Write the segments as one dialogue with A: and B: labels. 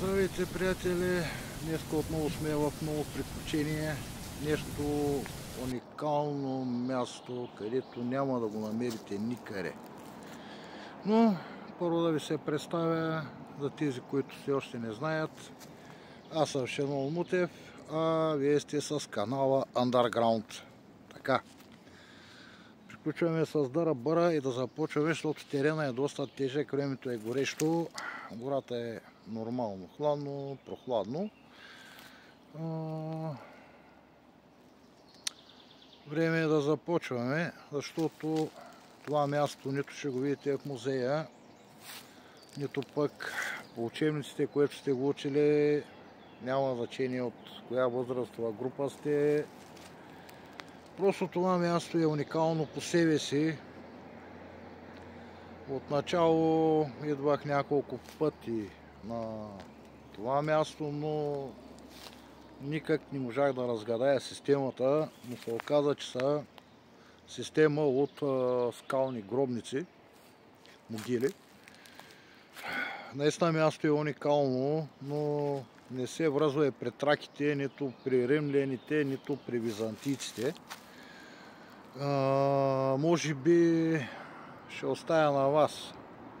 A: Здравейте, приятели! Днес отново сме в ново приключение. Нещо уникално място, където няма да го намерите никъде. Но първо да ви се представя за тези, които все още не знаят. Аз съм Шенол Мутев, а вие сте с канала Underground. Така. Приключваме с дъра-бъра и да започваме, защото терена е доста тежък, времето е горещо, гората е нормално хладно, прохладно. Време е да започваме, защото това място нито ще го видите в музея, нито пък по учебниците, което сте го учили, няма значение от коя възрастова група сте. Просто това място е уникално по себе си. Отначало идвах няколко пъти на това място, но никак не можах да разгадая системата, но се оказа, че са система от скални гробници, могили. Наистина място е уникално, но не се връзва и при траките, нито при римляните, нито при византийците. Може би ще оставя на вас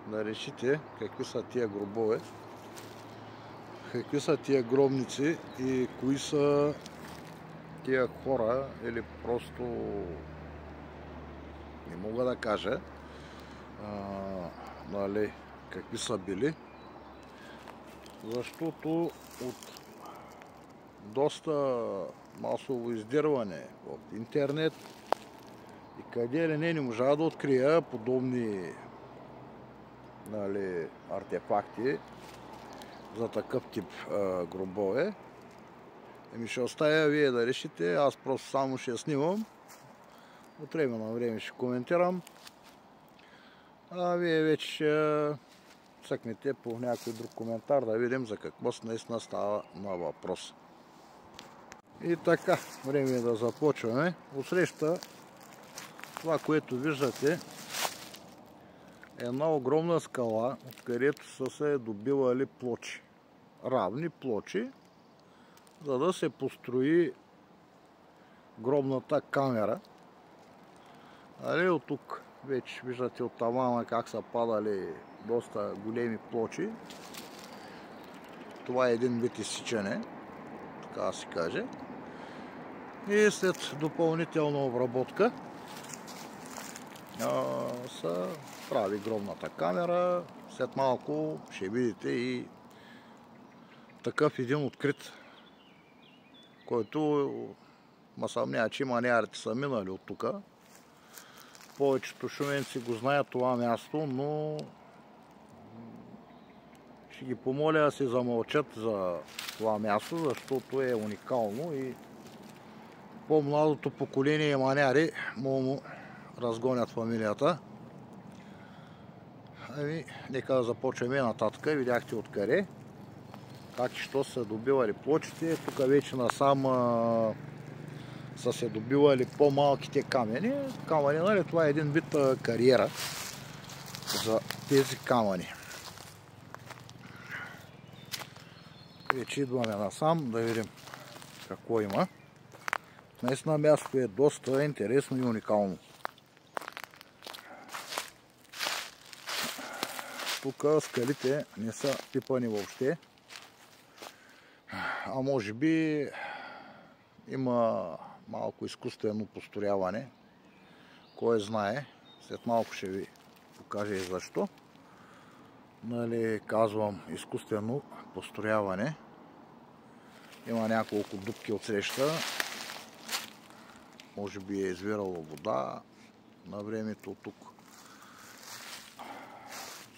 A: да решите какви са тия гробове, какви са тия гробници и кои са тия хора, или просто не мога да кажа нали, какви са били, защото от доста масово издирване в интернет и къде ли не можа да открия подобни артефакти за такъв тип гробове. Ще оставя вие да решите, аз просто само ще снимам, от време на време ще коментирам, а вие вече ще цъкнете по някой друг коментар да видим за какво наистина става на въпрос. И така, време е да започваме. Отсреща това, което виждате, е една огромна скала, откъдето са се добивали плочи. Равни плочи, за да се построи гробната камера. От тук вече виждате от тавана как са падали доста големи плочи. Това е един вид изсичане, така да се каже. И след допълнителна обработка са прави гробната камера. След малко ще видите и такъв един открит, който ма съмнява, че маниарите са минали от тук. Повечето шуменци го знаят това място, но ще ги помоля да се замълчат за това място, защото е уникално и по-младото поколение маняри му разгонят фамилията. Нека да започваме нататък. Видяхте откъде, как и що са добивали плочите. Тук вече насам са се добивали по-малките камъни. Това е един вид кариера за тези камъни. Вече идваме насам да видим какво има. Наистина мястото е доста интересно и уникално. Тук скалите не са пипани въобще, а може би има малко изкуствено построяване. Кой знае, след малко ще ви покажа и защо. Казвам изкуствено построяване. Има няколко дупки отсреща. Може би е извирала вода на времето тук.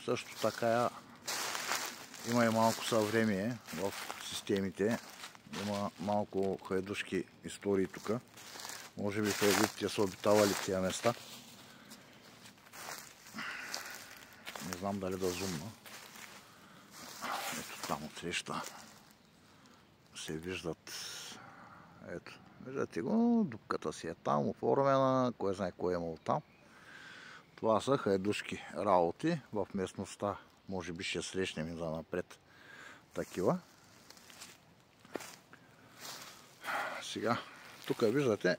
A: Също така има и малко съвремие в системите. Има малко хайдушки истории тук. Може би хайдушките са обитавали тия места. Не знам дали да зумна. Ето там отсреща се виждат. Ето, виждате го, дупката си е там, оформена, кой знае кой е имал там. Това са хайдушки работи в местността. Може би ще срещнем и за напред такива. Сега, тук виждате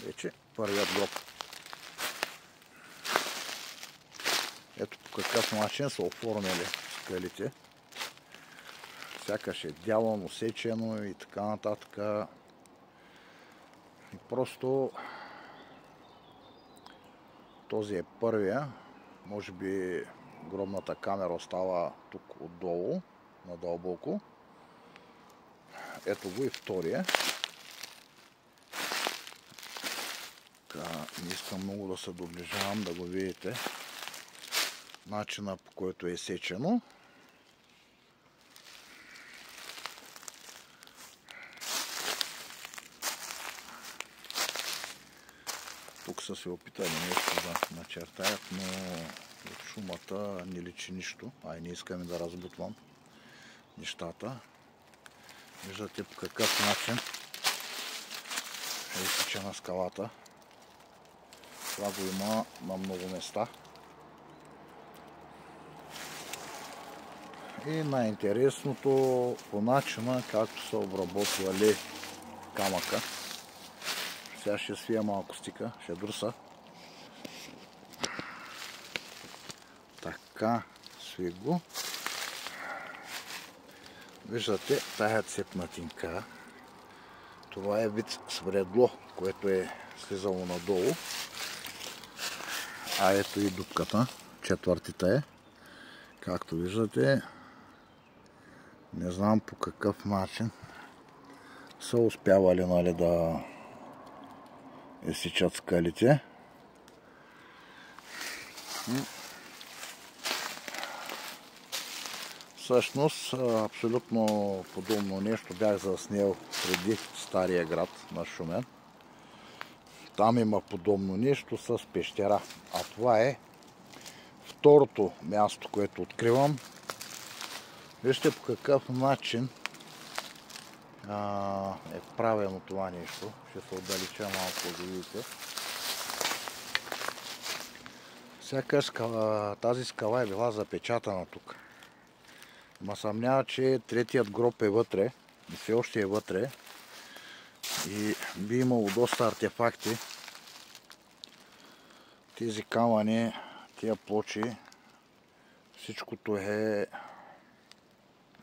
A: вече първият гроб. Ето по какъв начин са оформили скалите. Сякаш е дялано, сечено и така нататък. И просто този е първия. Може би гробната камера остава тук отдолу, надълбоко. Ето го и втория. Не искам много да се доближавам, да го видите. Начина, по който е сечено. Тук са се опитали нещо да начертаят, но от шумата не личи нищо. Не искаме да разбутвам нещата. Виждате по какъв начин е изсечена скалата. Това го има на много места. И най-интересното по начина, както са обработвали камъка. Сега ще свия малко стика, ще друса. Така, сви го. Виждате тая цепнатинка. Това е вид свредло, което е слизало надолу. Ето и дупката, четвъртите е. Както виждате, не знам по какъв начин са успявали, нали, да изсичат скалите. Всъщност, абсолютно подобно нещо бях заснел преди Стария град на Шумен. Там има подобно нещо с пещера. А това е второто място, което откривам. Вижте по какъв начин е правено това нещо. Ще се отдалеча малко да видите. Сякаш тази скала е била запечатана тук. Ма съмнява, че третият гроб е вътре. И все още е вътре. И би имало доста артефакти. Тези камъни, тия плочи, всичкото е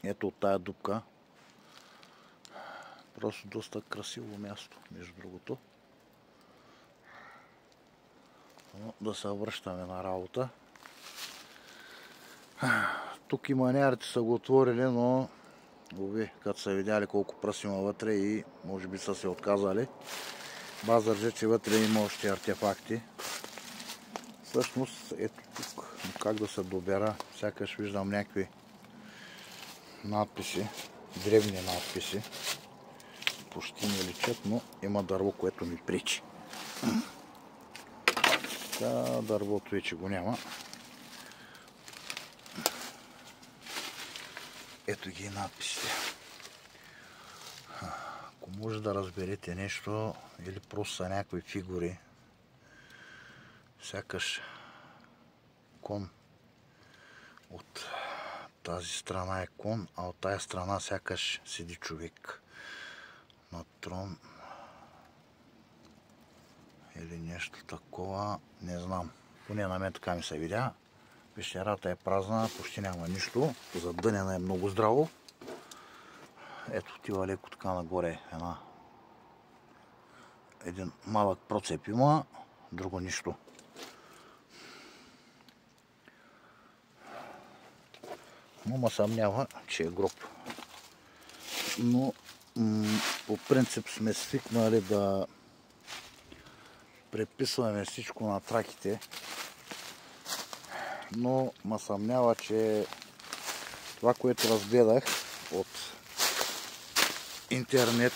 A: ето от тая дупка. Просто доста красиво място, между другото. Но да се връщаме на работа. Тук и маниарите са го отворили, но като са видяли колко пръст има вътре и може би са се отказали. Баз държа, че вътре има още артефакти. Всъщност, ето тук, как да се добера, сякаш виждам някакви надписи, древни надписи. Почти не личат, но има дърво, което ми пречи. Дървото вече го няма. Ето ги надписите. Ако може да разберете нещо, или просто са някакви фигури, сякаш кон от тази страна е кон, а от тази страна сякаш седи човек на трон или нещо такова, не знам. Поне на мен така ми се видя. Пещерата е празна, почти няма нищо. Задънена е много здраво. Ето отива леко така нагоре. Един малък процеп има, друго нищо. Но ме съмнява, че е гроб. Но по принцип сме свикнали да преписваме всичко на траките. Но ме съмнява, че това, което разгледах от интернет,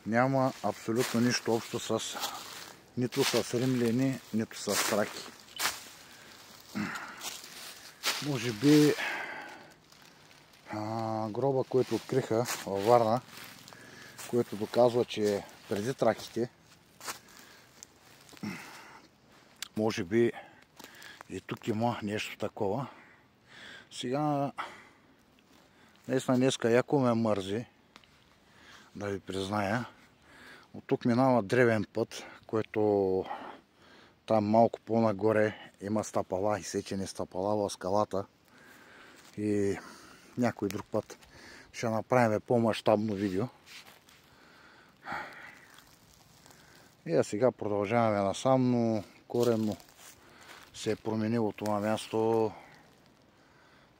A: няма абсолютно нищо общо с нито с римляни, нито с траки. Може би гроба, който откриха във Варна, който доказва, че преди траките, може би и тук има нещо такова. Сега, днеска яко ме мързи, да ви призная. От тук минава древен път, който там малко по-нагоре има стъпала, изсечени стъпала в скалата. И някой друг път ще направим по-мащабно видео. И сега продължаваме насам, но коренно се е променило това място.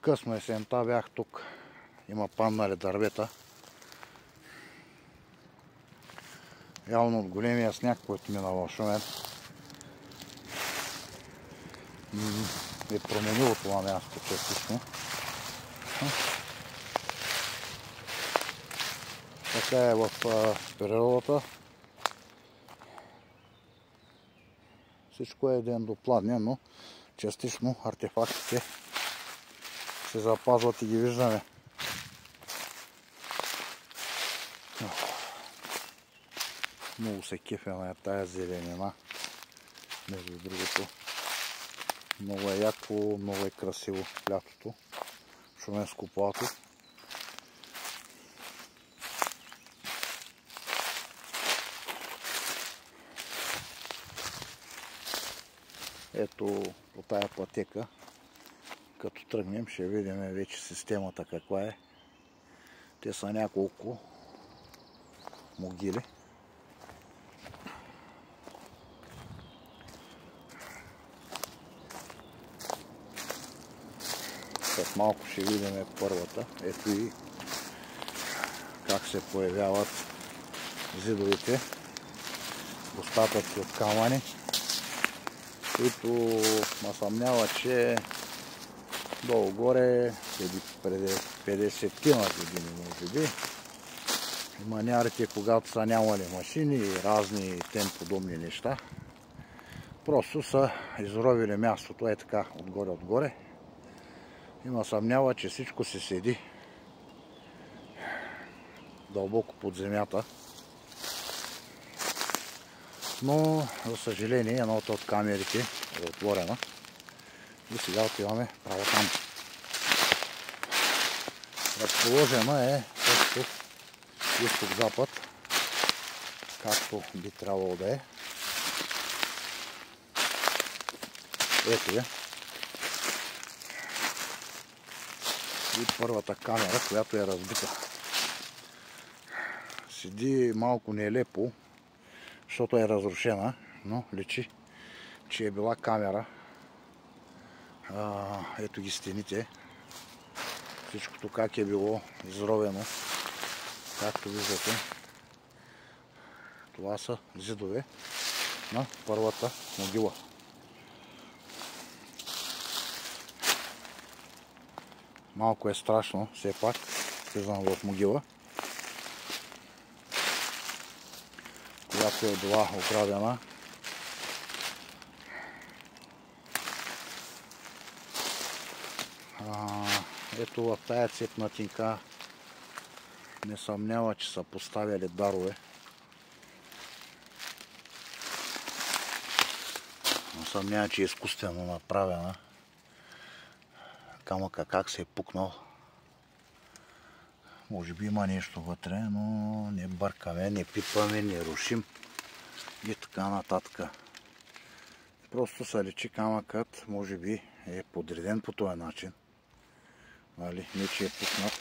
A: Късно есента бях тук. Има паднали дървета. Явно от големия сняг, който мина в Шумен, е променило това място частично. Така е в природата. Всичко е един до пладне, но частично артефактите се запазват и ги виждаме. Много се кефя на тая зеленина, между другото. Много е яко, много е красиво лятото. Шуменско плато. Ето по тая пътека, като тръгнем, ще видим вече системата каква е. Те са няколко могили. След малко ще видим първата. Ето и как се появяват зидовете. Остатъци от камъни, които ме съмнява, че долу-горе преди 50-тина години, може би, манярите, когато са нямали машини и разни тем подобни неща, просто са изровили мястото е така отгоре. И ме съмнява, че всичко се седи дълбоко под земята. Но, за съжаление, едната от камерите е отворена. И сега отиваме право там. Разположена е също изток-запад, както би трябвало да е. Ето я. И първата камера, която е разбита. Седи малко нелепо, защото е разрушена, но личи, че е била камера. Ето ги стените. Всичкото как е било изровено. Както виждате, това са зидове на първата могила. Малко е страшно, все пак, влизам в могила, която е била ограбена. Ето в тая цепнатинка не съмнява, че са поставяли дарове. Не съмнява, че е изкуствено направена. Камъка как се е пукнал. Може би има нещо вътре, но не бъркаме, не пипаме, не рушим и така нататък. Просто се личи камъкът, може би е подреден по този начин. Не, че е пукнат.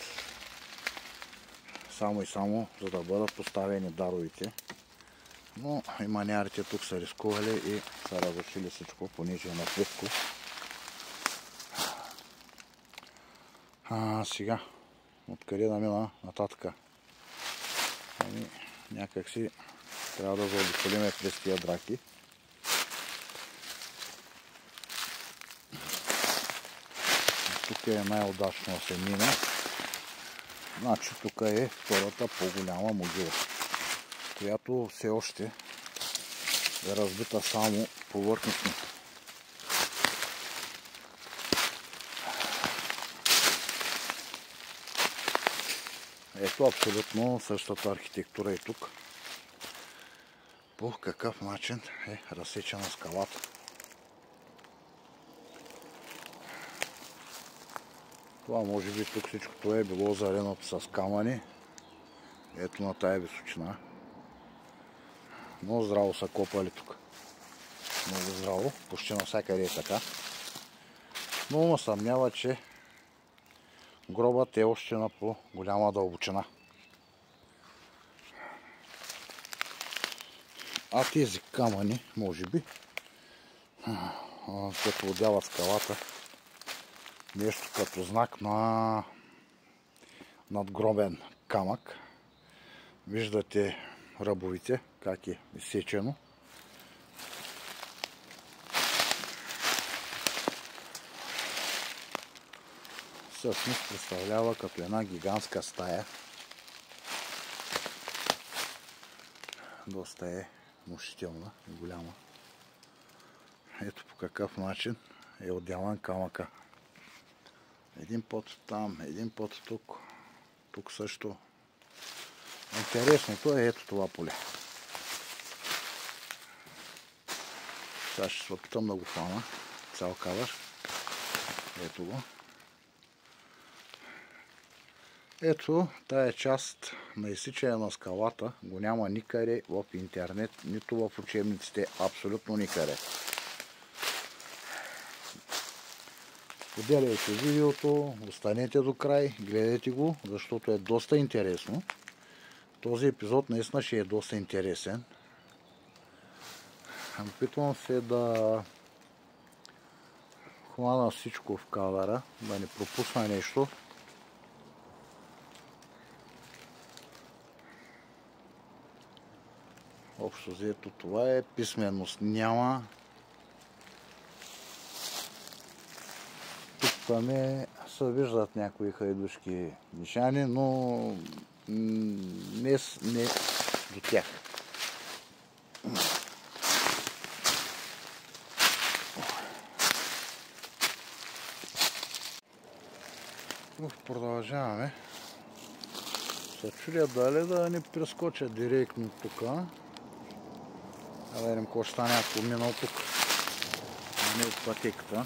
A: Само и само, за да бъдат поставени даровите. Но и манярите тук са рискували и са разрушили всичко, понеже е на плитко. Сега, откъде да мина нататък? Някак си трябва да заобиколиме през тия драки. Тук е най-удачно да се мине. Значи тук е втората по-голяма могила, която все още е разбита само повърхностно. Ето абсолютно същата архитектура и тук. По какъв начин е разсечена скалата. Това може би тук всичкото е било заренато с камъни. Ето на тая височина. Много здраво са копали тук. Много здраво. Почти навсякъде е така. Но ме съмнява, че гробът е още на по-голяма дълбочина. А тези камъни, може би, като отдяват скалата, нещо като знак на надгробен камък. Виждате ръбовите, как е изсечено. Всъщност представлява като една гигантска стая. Доста е внушителна и голяма. Ето по какъв начин е отделан камъка. Един път там, един път тук. Тук също. Интересното е ето това поле. Сега ще се опитам да го хвана. Цял кадър. Ето го. Ето тая част на изсичане на скалата го няма никъде в интернет, нито в учебниците, абсолютно никъде. Споделяйте видеото, останете до край, гледайте го, защото е доста интересно. Този епизод наистина ще е доста интересен. Опитвам се да хвана всичко в кадъра, да не пропусна нещо. Общо взето това е, писменост няма. Тук там се виждат някои хайдушки нишани, но не до тях. Продължаваме. Се чудя дали да не прескоча директно тук. Да видим какво ще стане, ако минал тук. Не от пътеката.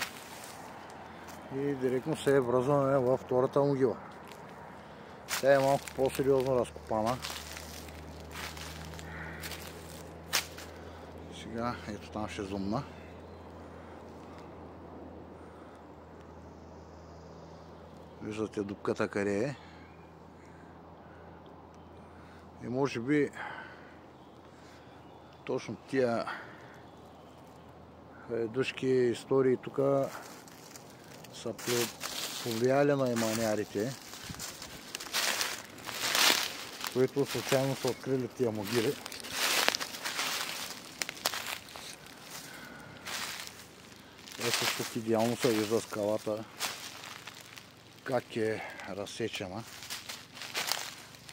A: И директно се връзваме във втората могила. Тя е малко по-сериозно разкопана. Сега ето там ще зумна. Виждате дупката къде е. И може би точно тия душки истории тук са повлияли на иманярите, които случайно са открили тия могили. Ето тук идеално се вижда скалата как е разсечена.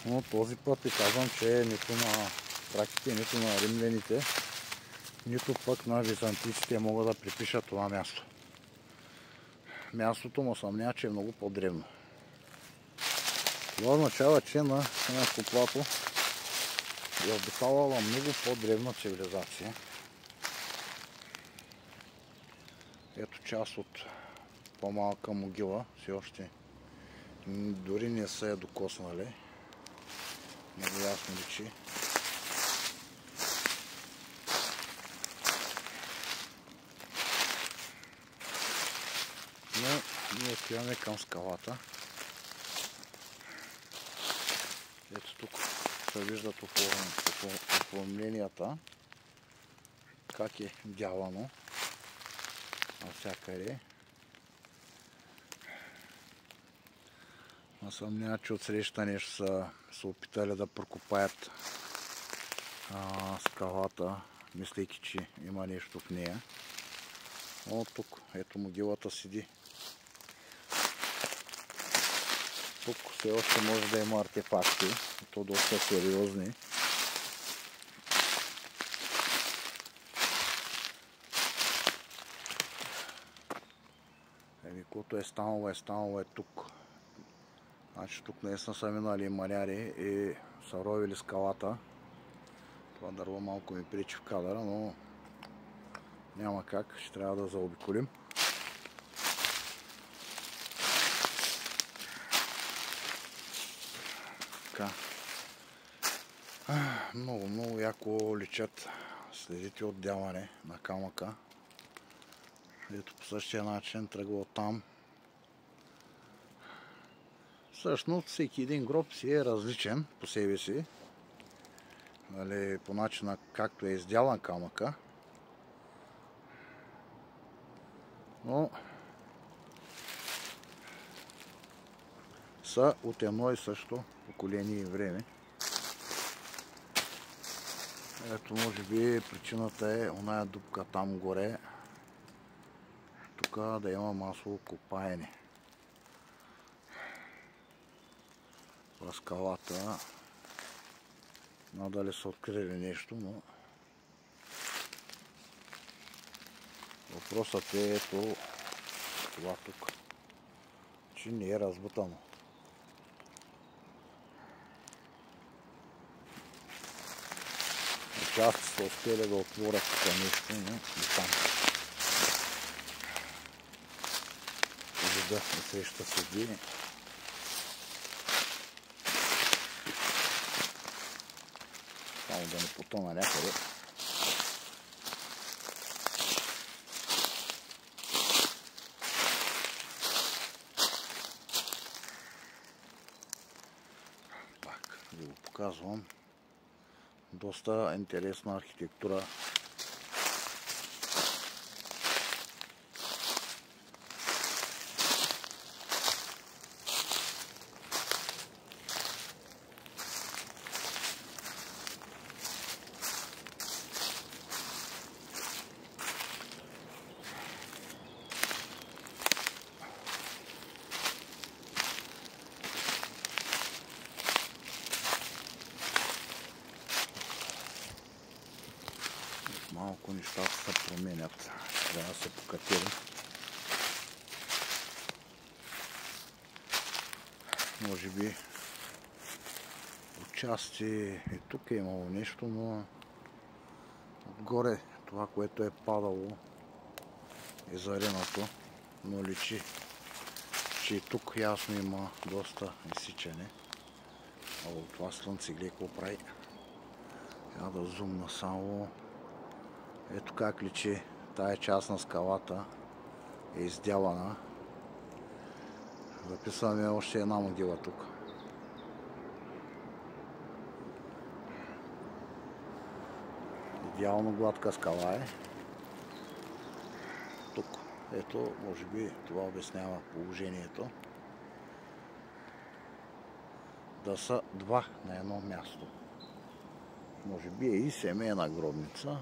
A: Но този път ви казвам, че нито на практите, нито на римляните, нито пък на византийците могат да припишат това място. Мястото му съмнява, че е много по-древно. Това означава, че на Семенско плато е обитавала много по-древна цивилизация. Ето част от по-малка могила, все още дори не са я докоснали. Много ясно личи. Но ние отиваме към скалата. Ето тук се виждат оформленията, как е дявано навсякъде. Насъмнява, че отсреща нещо са се опитали да прокопаят скалата, мислейки, че има нещо в нея. Но тук, ето могилата седи. Тук все още може да има артефакти, и то доста сериозни. Каквото е станало е тук. Значи тук наистина са минали маняри и са ровили скалата. Това дърво малко ми пречи в кадъра, но няма как, ще трябва да заобиколим. Така. Много яко личат следите от дяване на камъка. Ето по същия начин тръгва от там. Всъщност всеки един гроб си е различен по себе си. Нали, по начина както е издялан камъка. Но са от едно и също поколение и време. Ето, може би причината е оная дупка там горе. Тук да има масово копаене. Това скалата. Надали са открили нещо, но въпросът е ето това тук, че не е разбутано. Части са успели да отворят тук нещо, но не там. За да не среща съдби. Само да не потона някъде. Пак ви го показвам. Доста интересна архитектура. Малко нещата се променят. Трябва да се покатери. Може би отчасти и тук е имало нещо, но отгоре това, което е падало, е заринато, но личи, че и тук ясно има доста изсичане. А от това слънце гледа какво прави. Трябва да зумна само. Ето как личи тая част на скалата е издялана. Записваме още една могила тук. Идеално гладка скала е. Тук. Ето, може би това обяснява положението. Да са два на едно място. Може би е и семейна гробница.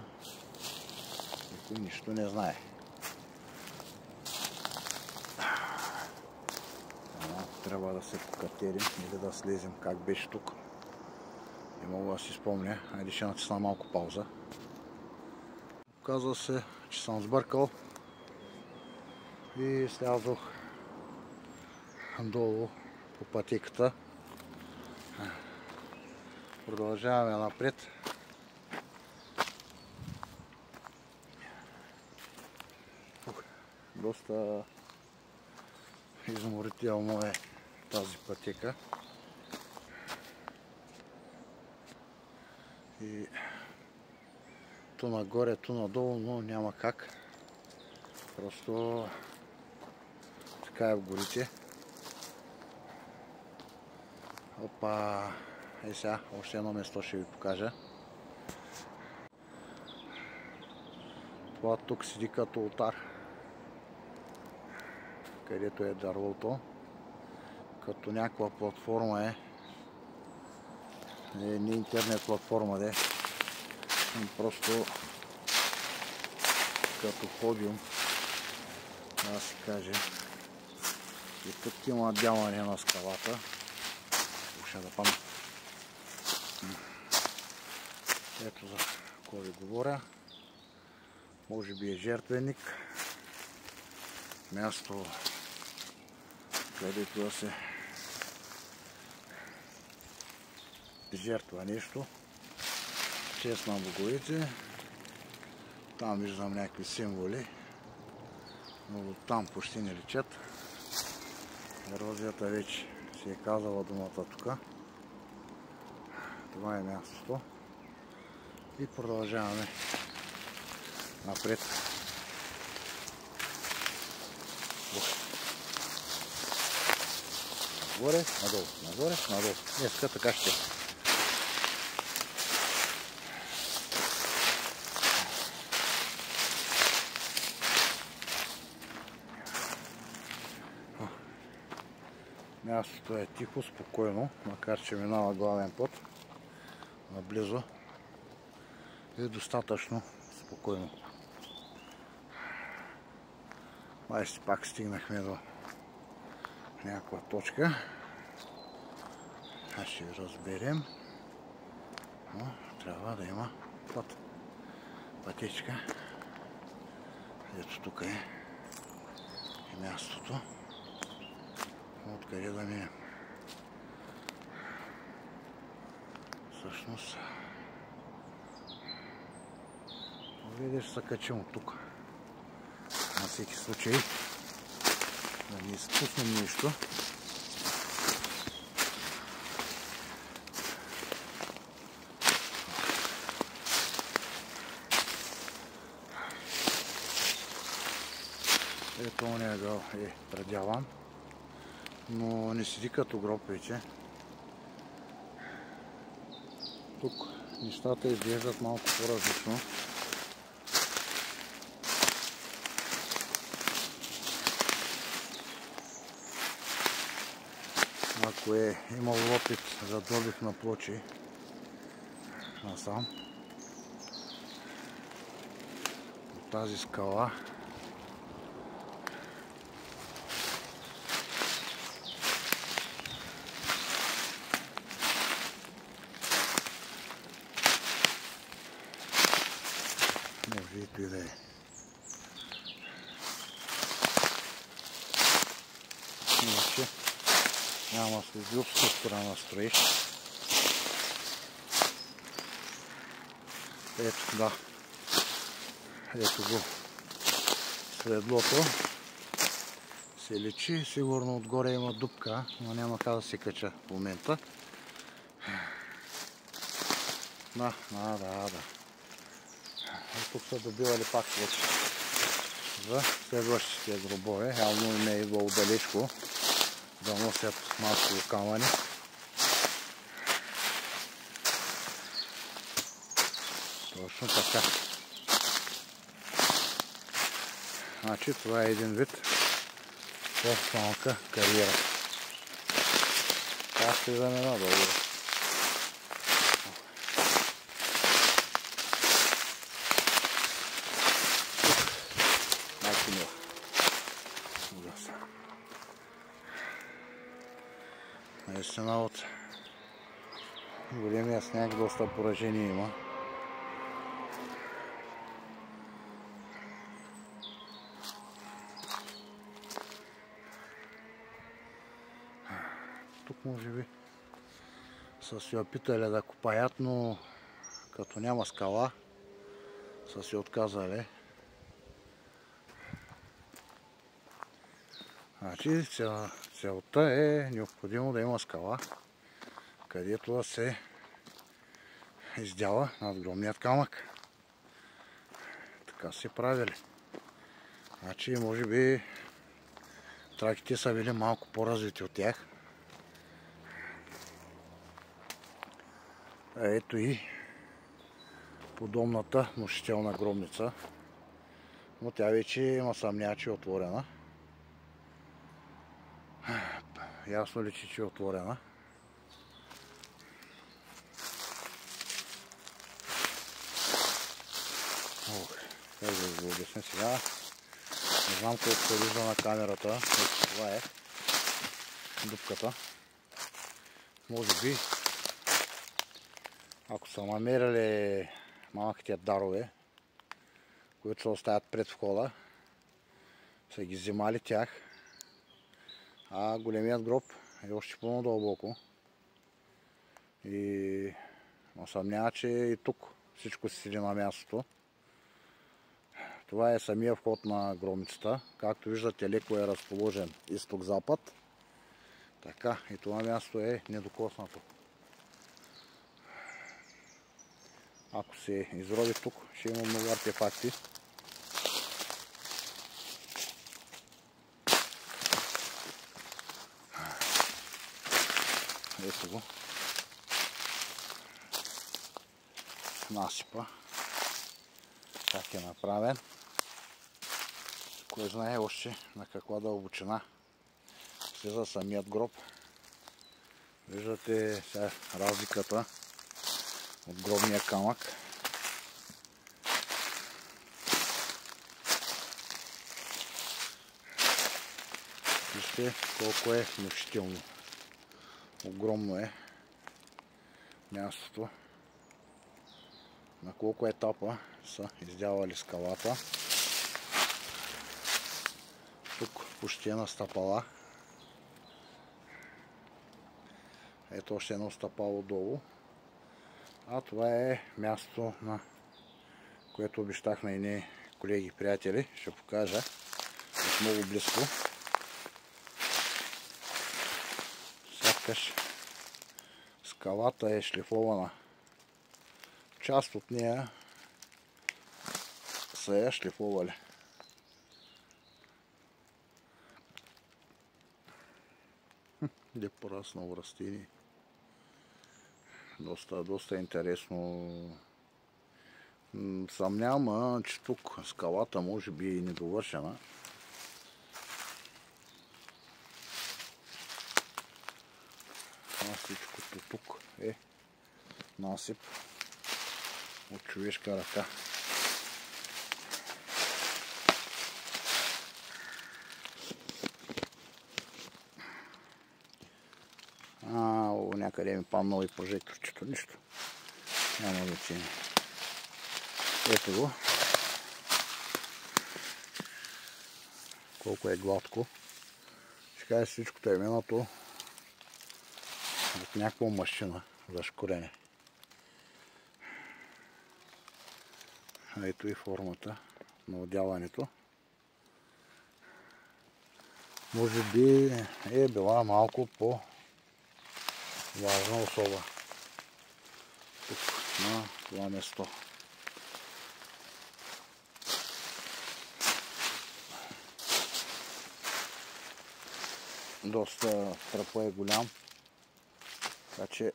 A: Никой нищо не знае. Трябва да се покатерим или да слезем как беше тук. Не мога да си спомня. Айде ще натисна малко пауза. Оказва се, че съм сбъркал и слязох долу по пътеката. Продължаваме напред. Доста изморително е тази пътека. И ту нагоре, ту надолу, но няма как. Просто така е в горите. Опа! Е сега, още едно место ще ви покажа. Това тук седи като олтар, където е дървото. Като някаква платформа е. Не интернет платформа, де. Просто като подиум, да се каже. И тук има дяване на скалата. Ще да пам. Ето за кой ви говоря. Може би е жертвеник. Място, където да се жертва нещо. Чест на боговете. Там виждам някакви символи, но там почти не личат. Ерозията вече си е казала думата тук. Това е мястото. И продължаваме напред. Нагоре, надолу, нагоре, надолу. Днеска така ще. Мястото е тихо, спокойно, макар че минава главен път. Наблизо е достатъчно спокойно. Май си пак стигнахме до някаква точка. Аз ще разберем. Но трябва да има път. Пътечка. Ето тук е мястото. Откъде да минем. Всъщност видиш, се качим от тук. На всеки случай да не изпуснем нищо. Ето ония гъл е предяван, но не седи като гроб вече. Тук нещата изглеждат малко по-различно. Ако е имал опит за добив на плочи насам, от тази скала може и той да е. Иначе няма следи от страна строиш. Ето да. Ето го следлото. Се личи. Сигурно отгоре има дупка, но няма как да се кача в момента. Да. И тук са добивали пак плочи за следващите гробове. Явно не е идвало далечко да носят масово камъни. Точно така. Значи това е един вид по-малка кариера. Така ще вземе надолу. Майки мила. Ужасно. Наистина от големия сняг доста поражение има. Тук може би са си опитали да копаят, но като няма скала са си отказали. Значи целта е необходимо да има скала, където да се издяла надгробният камък. Така се правили. Значи може би траките са били малко по-развити от тях. Ето и подобната внушителна гробница. Но тя вече има съмнява, че е отворена. Ясно личи, че е отворена. Как да ви го обясня сега? Не знам колко се вижда на камерата. Това е дупката. Може би, ако са намерили малките дарове, които се оставят пред входа, са ги взимали тях, а големият гроб е още по-надълбоко. И съмнява, че и тук всичко се седи на мястото. Това е самия вход на гробницата. Както виждате, леко е разположен изток-запад. Така, и това място е недокоснато. Ако се изроди тук, ще има много артефакти. Ето го. Насипа. Как е направен. Кой знае още на каква дълбочина слиза самият гроб. Виждате сега разликата от гробния камък. Вижте колко е внушително. Огромно е мястото. На колко етапа са издявали скалата. Тук почти една стъпала. Ето още едно стъпало долу. А това е мястото, на което обещах на едни колеги и приятели. Ще покажа от много близко. Сякаш скалата е шлифована. Част от нея са я шлифовали. Де пораснало растение. Доста интересно. Съмнявам, че тук скалата може би е недовършена. Всичкото тук е насип от човешка ръка. Някъде ми паднало и прожекторчето. Нищо. Няма значение. Ето го. Колко е гладко. Ще кажа, всичкото е минато от някаква машина за шкурене. Ето и формата на отдяването. Може би е била малко по-важна особа тук на това место. Доста тръпа е голям. Така че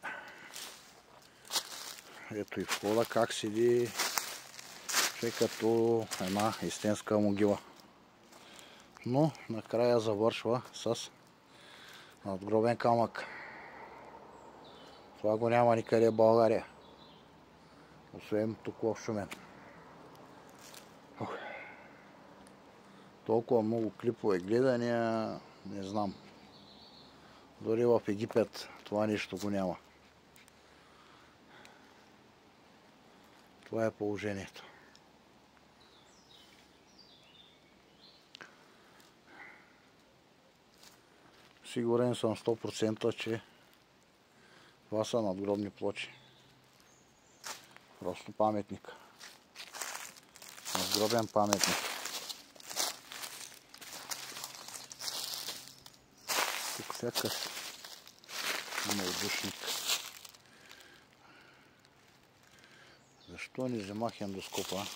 A: ето и входа как седи, че като една истинска могила. Но накрая завършва с надгробен камък. Това го няма никъде в България. Освен тук в Шумен. Толкова много клипове гледания, не знам. Дори в Египет това нещо го няма. Това е положението. Сигурен съм 100%, че това са надгробни плочи. Просто паметник. Надгробен паметник. Тук сякаш има отдушник. Защо не вземах ендоскопа?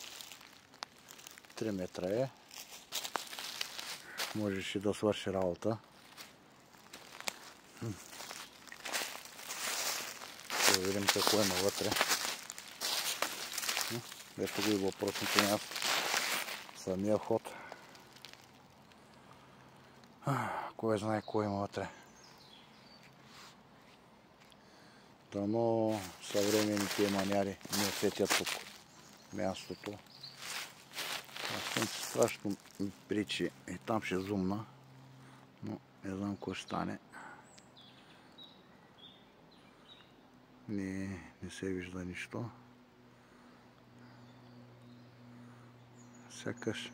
A: 3 метра е. Можеше да свърши работа. Да видим какво е навътре. Ето го и въпросното място. Самия вход. Кой знае кой има вътре. Дано съвременните маняри не усетят тук мястото. Аз съм си страшно причи и там ще зумна, но не знам кой ще стане. Не се вижда нищо. Сякаш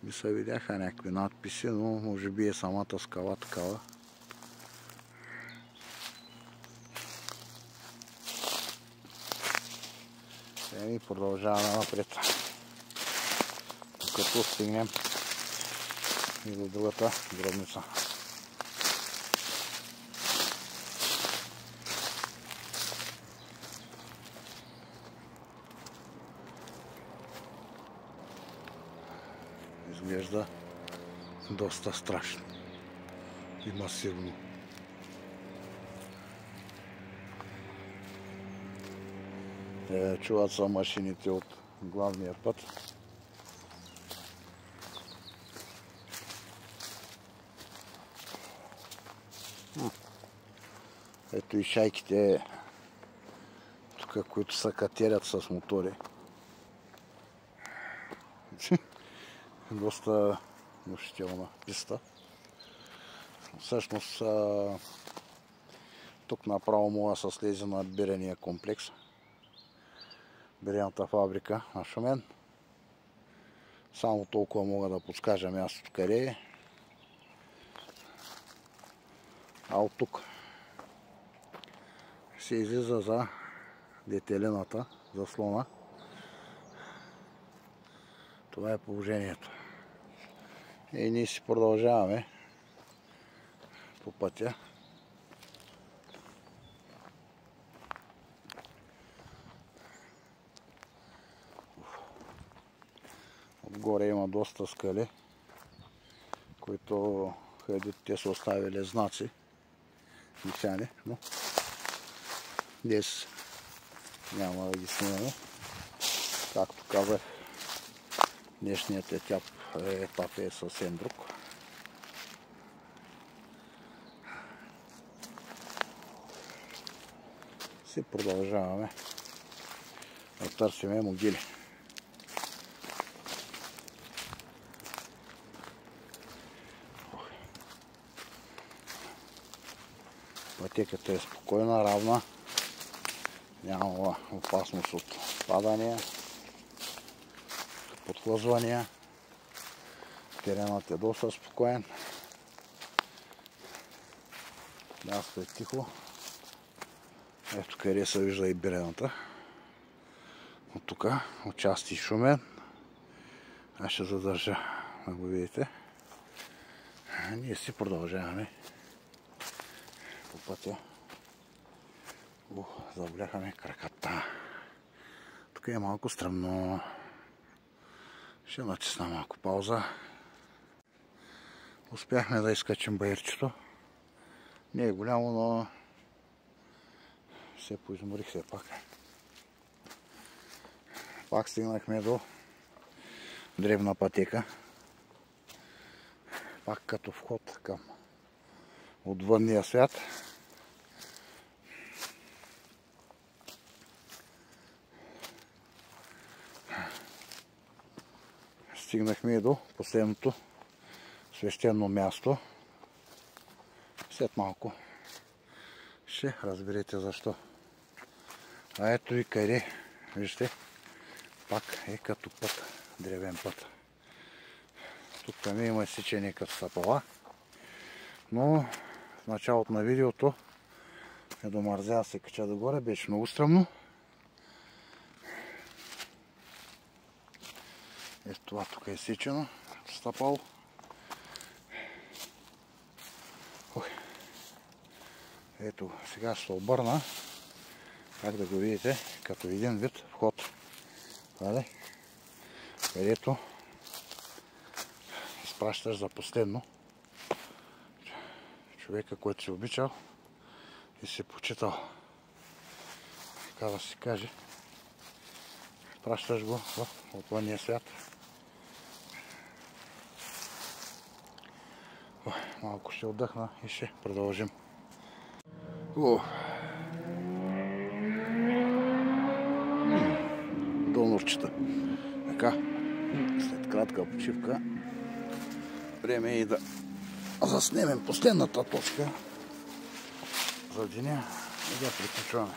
A: ми се видяха някакви надписи, но може би е самата скала такава. И продължаваме напред. Докато стигнем и до другата гробница. изглежда доста страшно и масивно. Чуват са машините от главния път. Ето и шайките тук, които се катерят с мотори. Доста внушителна писта. Всъщност тук направо мога да се слезе на бирения комплекс. Бирената фабрика на Шумен. Само толкова мога да подскажа мястото къде е. А от тук се излиза за детелината, за слона. Това е положението. И ние си продължаваме по пътя. Отгоре има доста скали, които ходите са оставили знаци, нишани, но днес няма да ги снимаме. Както казах, днешният етап е съвсем друг. Си продължаваме да търсиме могили. Пътеката е спокойна, равна. Няма опасност от падания, подхлъзвания. Теренът е доста спокоен. Място е тихо. Ето къде се вижда и бирената. От тук отчасти Шумен. Аз ще задържа да го видите. Ние си продължаваме по пътя. Завляхаме краката. Тук е малко стръмно. Ще натисна малко пауза. Успяхме да изкачим баирчето. Не е голямо, но се поизморих все пак. Пак стигнахме до древна пътека. Пак като вход към отвънния свят. Стигнахме и до последното свещено място. След малко ще разберете защо. А ето и къде, вижте, пак е като път, древен път. Тук ми има изсечение като стъпала, но в началото на видеото ме домързя да се кача догоре, беше много стръмно. Ето това тук е изсечено, стъпало. Ето, сега ще се обърна, как да го видите, като един вид вход, където изпращаш за последно човека, който си обичал и си почитал, така да се каже. Пращаш го в отвънния свят. Малко ще отдъхна и ще продължим. Донорчета. Така, след кратка почивка, време е и да заснемем последната точка за деня и да приключваме.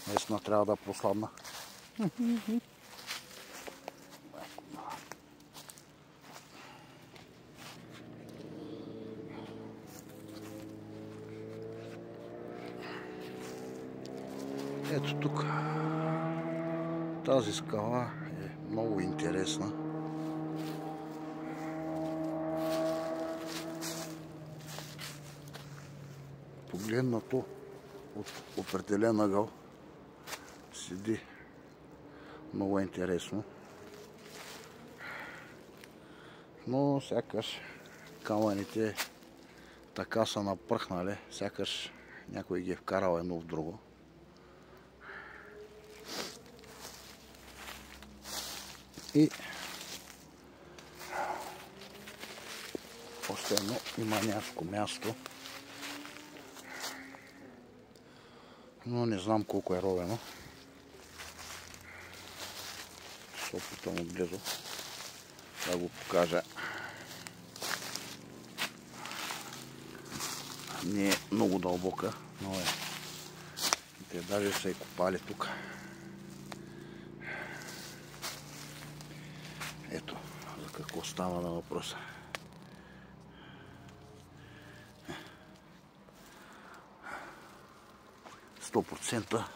A: Наистина трябва да просладна. Ето тук. Тази скала е много интересна. погледнато от определен ъгъл седи много интересно. Но сякаш камъните така са напръхнали, сякаш някой ги е вкарал едно в друго. И още едно има някакво място, но не знам колко е ровено. Ще опитам отблизо да го покажа. Не е много дълбока, но е. Те даже са и копали тук. Ето, за какво става на въпроса. Сто процента,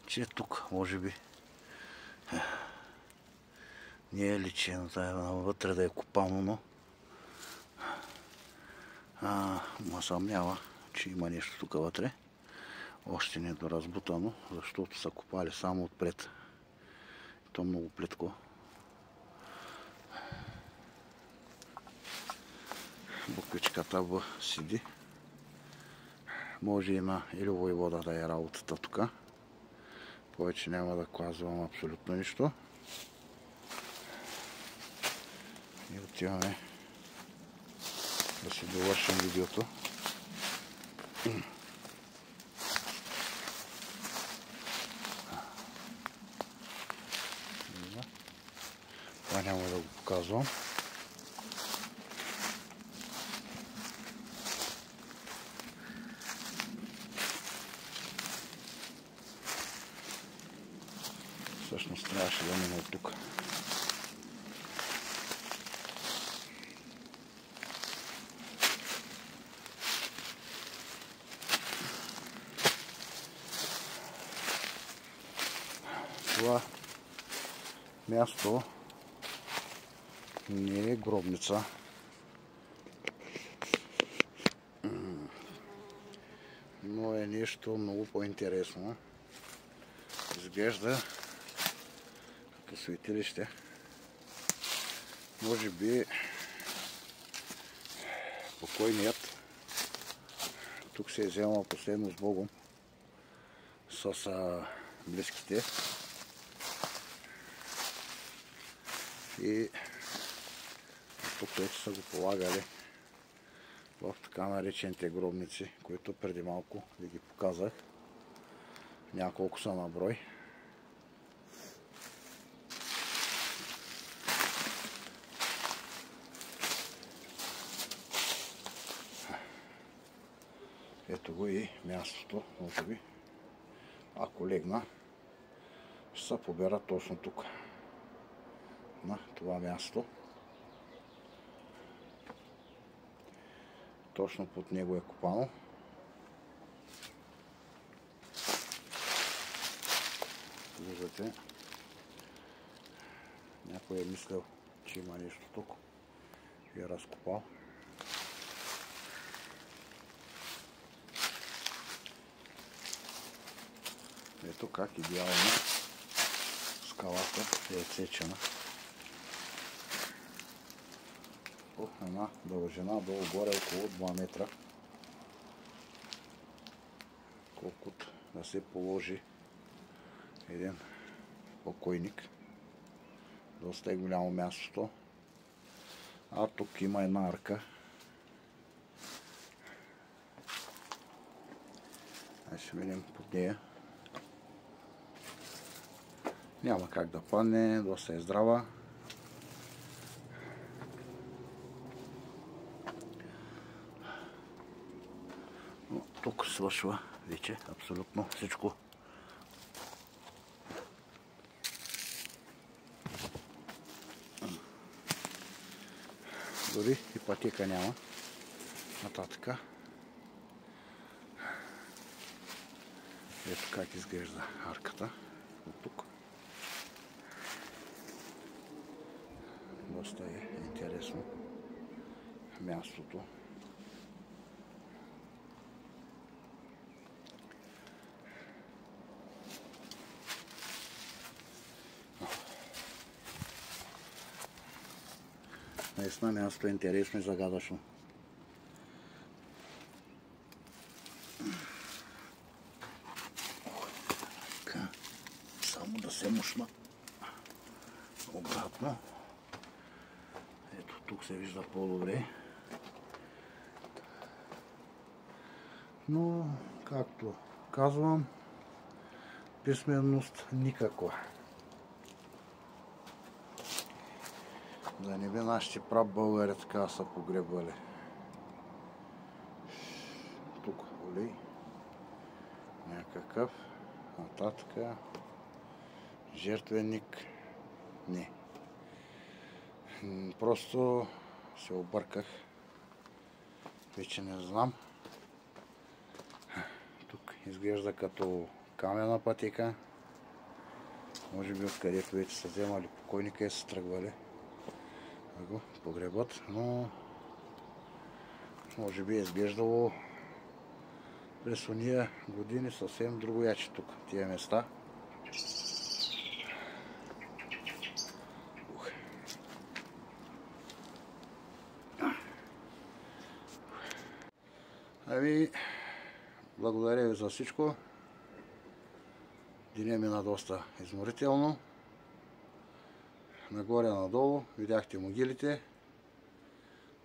A: че тук може би не е личено, вътре да е копано, но ма съмнява, че има нещо тук вътре. Още не е доразбутано, защото са копали само отпред. То много плитко. Буквичката седи. Може и на или войвода да е работата тук. Повече няма да казвам абсолютно нищо. И отиваме да си довършим видеото. Това няма да го показвам. Всъщност трябваше да мина от тук. Това място не е гробница. Но е нещо много по-интересно. Изглежда като светилище. Може би покойният тук се е вземал последно с Богом с близките и тук вече са го полагали в така наречените гробници, които преди малко ви ги показах. Няколко са на брой. Ето го и мястото, може би. Ако легна, ще се побера точно тук. На това място. Точно под него е копано. Виждате, някой е мислил, че има нещо тук и е разкопал. Ето как идеално скалата е отсечена по една дължина долу-горе около 2 метра, колкото да се положи един покойник. Доста е голямо мястото. А тук има една арка. Ще видим под нея. Няма как да падне, доста е здрава. Но тук свършва вече абсолютно всичко. Дори и пътека няма нататъка. Ето как изглежда арката от тук. Доста е интересно мястото. Наистина място е интересно и загадъчно. Така, само да се мушна обратно. Ето тук се вижда по-добре. Но, както казвам, писменост никаква. Да не би нашите прабългари така са погребвали. Тук олей някакъв, нататък жертвеник. Не. Просто се обърках. Вече не знам. Тук изглежда като каменна пътека. Може би откъдето вече са вземали покойника и са тръгвали да го погребат, но може би е изглеждало през ония години съвсем другояче тук, тия места. Ами, благодаря ви за всичко. Денят мина доста изморително. Нагоре-надолу видяхте могилите.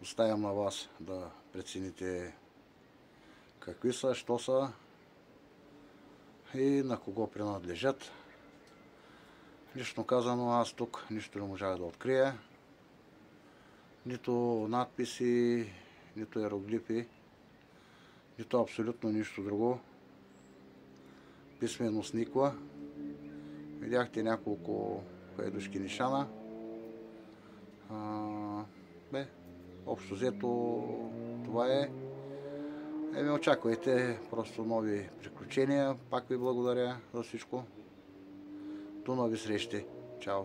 A: Оставям на вас да прецените какви са, що са и на кого принадлежат. Лично казано, аз тук нищо не можах да открия. Нито надписи, нито иероглифи, нито абсолютно нищо друго. Писменост никва. Видяхте няколко хайдушки нишана. Общо взето това е. Еми очаквайте просто нови приключения. Пак ви благодаря за всичко. До нови срещи. Чао!